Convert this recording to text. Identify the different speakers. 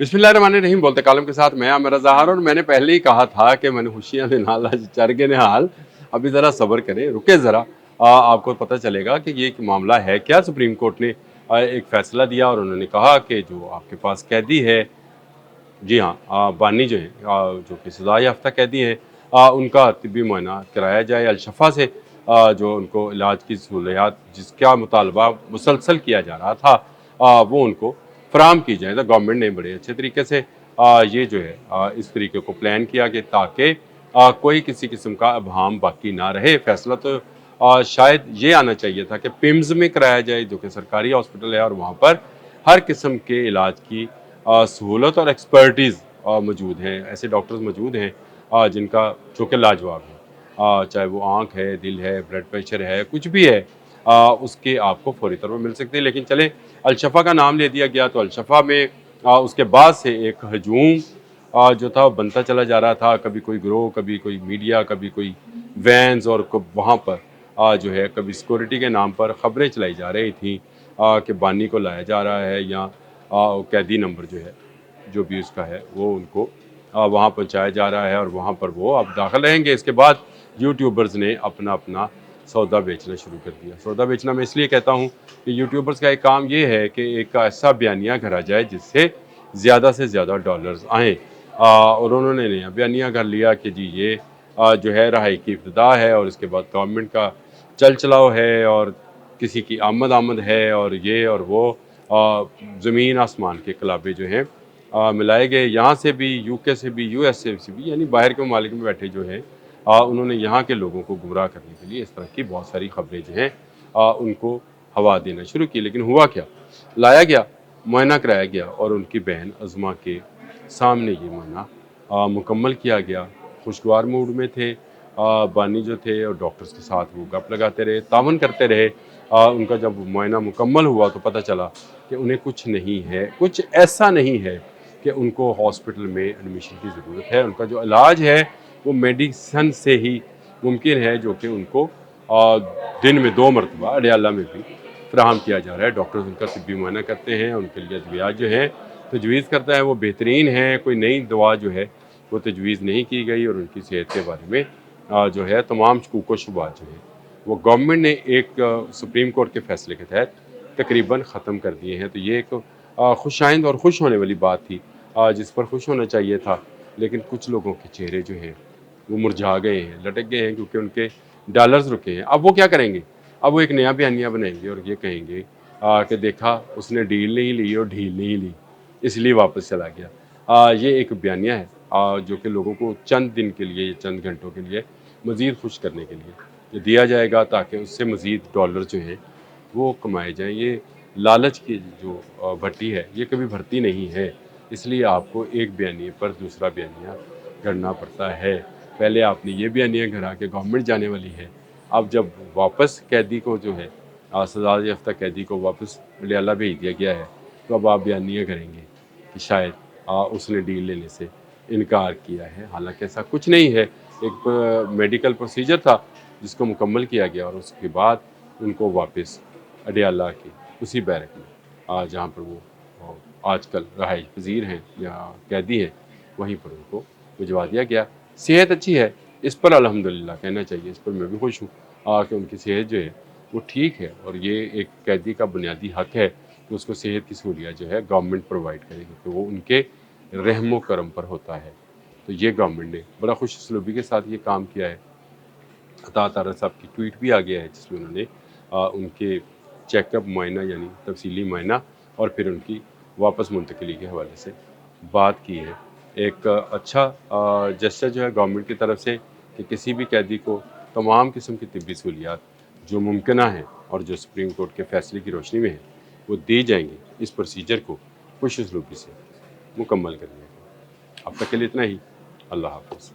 Speaker 1: बिस्मिल्लाहिर्रहमानिर्रहीम। बोलते कालम के साथ मैं आमिर ज़हार। और मैंने पहले ही कहा था कि मैंने खुशियाँ दे नाल आज चरगे ने हाल। अभी ज़रा सब्र करें, रुके ज़रा, आपको पता चलेगा कि ये मामला है क्या। सुप्रीम कोर्ट ने एक फ़ैसला दिया और उन्होंने कहा कि जो आपके पास कैदी है, जी हाँ, बानी जो हैं, जो कि सज़ा याफ्ता कैदी हैं, उनका तिब्बी मुआयना कराया जाए। अलशफ़ा से जो उनको इलाज की सहूलियात जिसका मुतालबा मुसलसल किया जा रहा था, वो उनको फ़राहम की जाए। तो गवर्नमेंट ने बड़े अच्छे तरीके से ये जो है इस तरीके को प्लान किया कि ताकि कोई किसी किस्म का अबहम बाकी ना रहे। फ़ैसला तो शायद ये आना चाहिए था कि पिम्स में कराया जाए, जो कि सरकारी हॉस्पिटल है, और वहाँ पर हर किस्म के इलाज की सहूलत और एक्सपर्टीज़ मौजूद हैं। ऐसे डॉक्टर्स मौजूद हैं जिनका जो कि लाजवाब है। चाहे वो आँख है, दिल है, ब्लड प्रेशर है, कुछ भी है, उसके आपको फ़ौरी तौर पर मिल सकते हैं। लेकिन चलें, अलशफ़ा का नाम ले दिया गया तो अलशफ़ा में उसके बाद से एक हजूम जो था वो बनता चला जा रहा था। कभी कोई ग्रोह, कभी कोई मीडिया, कभी कोई वैन्स, और वहाँ पर जो है कभी सिक्योरिटी के नाम पर ख़बरें चलाई जा रही थी कि बानी को लाया जा रहा है, या कैदी नंबर जो है, जो भी उसका है, वो उनको वहाँ पहुँचाया जा रहा है और वहाँ पर वो अब दाखिल रहेंगे। इसके बाद यूट्यूबर्स ने अपना अपना सौदा बेचना शुरू कर दिया। सौदा बेचना मैं इसलिए कहता हूँ कि यूट्यूबर्स का एक काम ये है कि एक ऐसा बयानिया करा जाए जिससे ज़्यादा से ज़्यादा डॉलर्स आएँ। और उन्होंने नया बयानिया कर लिया कि जी ये जो है रहाई की इब्तिदा है, और इसके बाद गवर्नमेंट का चल चलाव है, और किसी की आमद है, और ये और वो ज़मीन आसमान के कलाबे जो हैं मिलाए गए। यहाँ से भी, यूके से भी, यूएस से भी, यानी बाहर के ममालिक में बैठे जो हैं, उन्होंने यहाँ के लोगों को गुमराह करने के लिए इस तरह की बहुत सारी खबरें जो हैं उनको हवा देना शुरू की। लेकिन हुआ क्या, लाया गया, मुआयना कराया गया, और उनकी बहन अज़मा के सामने ये मुआयना मुकम्मल किया गया। खुशगवार मूड में थे बानी जो थे, और डॉक्टर्स के साथ वो गप लगाते रहे, तावन करते रहे। उनका जब मुआयना मुकम्मल हुआ तो पता चला कि उन्हें कुछ नहीं है, कुछ ऐसा नहीं है कि उनको हॉस्पिटल में एडमिशन की ज़रूरत है। उनका जो इलाज है वो मेडिसन से ही मुमकिन है, जो कि उनको दिन में 2 मरतबा अडयाला में भी फ़राहम किया जा रहा है। डॉक्टर्स उनका तिब्बी मुआयना करते हैं, उनके लिए अद्वियात जो हैं तजवीज़ करता है वो बेहतरीन है। कोई नई दवा जो है वो तजवीज़ नहीं की गई, और उनकी सेहत के बारे में जो है तमाम शकूक व शुबहात जो हैं वो गवर्नमेंट ने एक सुप्रीम कोर्ट के फ़ैसले के तहत तकरीबन ख़त्म कर दिए हैं। तो ये एक खुशाइंद और खुश होने वाली बात थी, जिस पर खुश होना चाहिए था। लेकिन कुछ लोगों के चेहरे जो हैं वो मुरझा गए हैं, लटक गए हैं, क्योंकि उनके डॉलर्स रुके हैं। अब वो क्या करेंगे, अब वो एक नया बयानिया बनाएंगे और ये कहेंगे कि देखा उसने डील नहीं ली और ढील नहीं ली, इसलिए वापस चला गया। ये एक बयानिया है जो कि लोगों को चंद दिन के लिए, चंद घंटों के लिए मज़ीद खुश करने के लिए ये दिया जाएगा, ताकि उससे मज़ीद डॉलर जो हैं वो कमाए जाएँ। ये लालच की जो भट्टी है ये कभी भरती नहीं है, इसलिए आपको एक बयानिए पर दूसरा बयानिया गढ़ना पड़ता है। पहले आपने ये बयानिया गढ़ा के गवर्नमेंट जाने वाली है, अब जब वापस कैदी को जो है सज़ा याफ्ता कैदी को वापस अडयाला भेज दिया गया है, तो अब आप बयानिया करेंगे कि शायद उसने डील लेने से इनकार किया है। हालांकि ऐसा कुछ नहीं है। एक मेडिकल प्रोसीजर था जिसको मुकम्मल किया गया, और उसके बाद उनको वापस अडयाला के उसी बैरक में जहाँ पर वो आजकल रहाइश पजीर हैं या कैदी हैं, वहीं पर उनको भिजवा दिया गया। सेहत अच्छी है, इस पर अल्हम्दुलिल्लाह कहना चाहिए, इस पर मैं भी खुश हूँ कि उनकी सेहत जो है वो ठीक है। और ये एक कैदी का बुनियादी हक है कि उसको सेहत की सहूलियत जो है गवर्नमेंट प्रोवाइड करे, क्योंकि वो उनके रहमो करम पर होता है। तो ये गवर्नमेंट ने बड़ा खुश सलूबी के साथ ये काम किया है। अता तारा साहब की ट्वीट भी आ गया है जिसमें उन्होंने उनके चेकअप मुआयना, यानी तफसीली मुआयना, और फिर उनकी वापस मुंतकली के हवाले से बात की है। एक अच्छा जेस्चर जो है गवर्नमेंट की तरफ से कि किसी भी कैदी को तमाम किस्म की तिब्बी सहूलियात जो मुमकिना हैं और जो सुप्रीम कोर्ट के फैसले की रोशनी में है वो दी जाएंगी, इस प्रोसीजर को खुश उसलूबी से मुकम्मल करने। अब तक के लिए इतना ही। अल्लाह हाफ़िज़।